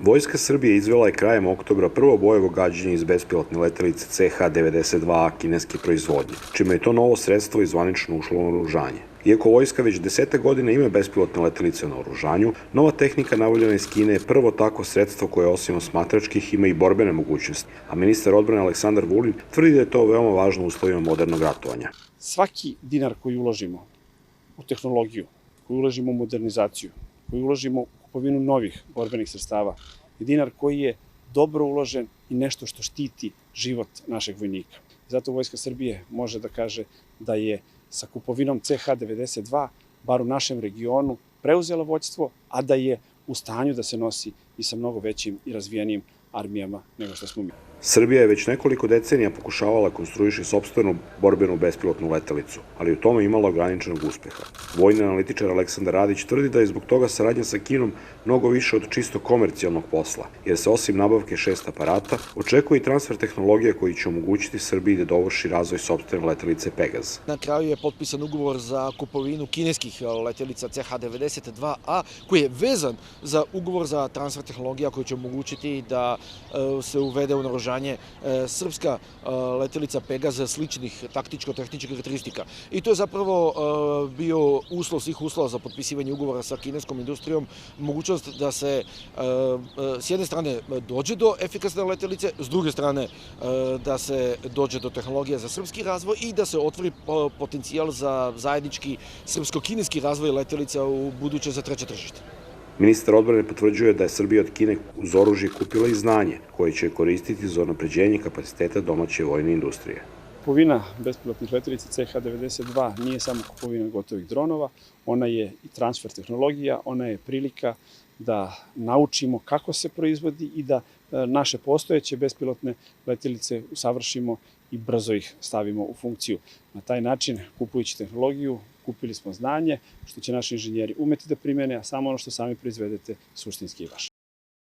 Vojska Srbije izvela je krajem oktobra prvo bojevo gađanje iz bespilotne letelice CH-92A kineske proizvodnje, čime je to novo sredstvo i zvanično ušlo u naoružanje. Iako vojska već 10 godina ima bespilotne letelice na oružanju, nova tehnika nabavljena iz Kine je prvo takvo sredstvo koje osim osmatračkih ima i borbene mogućnosti, a ministar odbrane Aleksandar Vulin tvrdi da je to veoma važno u uslovima modernog ratovanja. Svaki dinar koji uložimo u tehnologiju, koji uložimo u modernizaciju, koji uložimo u kupovinu novih borbenih sredstava, je dinar koji je dobro uložen i nešto što štiti život našeg vojnika. Zato Vojska Srbije može da kaže da je sa kupovinom CH-92, bar u našem regionu, preuzela vođstvo, a da je u stanju da se nosi i sa mnogo većim i razvijenijim armijama nego što smo mi. Srbija je već nekoliko decenija pokušavala konstruiši sopstvenu borbenu bespilotnu letelicu, ali u tome imala ograničenog uspeha. Vojni analitičar Aleksandar Radić tvrdi da je zbog toga saradnja sa Kinom mnogo više od čisto komercijalnog posla, jer se osim nabavke 6 aparata očekuje i transfer tehnologije koji će omogućiti Srbiji da dovrši razvoj sopstvene letelice Pegaz. Na kraju je potpisan ugovor za kupovinu kineskih letelica CH-92A, koji je vezan za ugovor za transfer tehnologija koji će omogućiti da se uvede u naoružanje srpska letelica Pegaz sličnih taktičko-tehničkih karakteristika. I to je zapravo bio uslov svih uslova za potpisivanje ugovora sa kineskom industrijom, mogućnost da se s jedne strane dođe do efikasne letelice, s druge strane da se dođe do tehnologija za srpski razvoj i da se otvori potencijal za zajednički srpsko-kineski razvoj letelica u buduće za treće tržište. Ministar odbrane potvrđuje da je Srbija od Kine uz oružje kupila i znanje koje će koristiti za unapređenje kapaciteta domaće vojne industrije. Kupovina bespilotnih letelica CH-92 nije samo kupovina gotovih dronova, ona je i transfer tehnologija, ona je prilika da naučimo kako se proizvodi i da naše postojeće bespilotne letelice usavršimo i brzo ih stavimo u funkciju. Na taj način, kupujući tehnologiju, kupili smo znanje, što će naši inženjeri umeti da primene, a samo ono što sami proizvedete suštinski je vaše.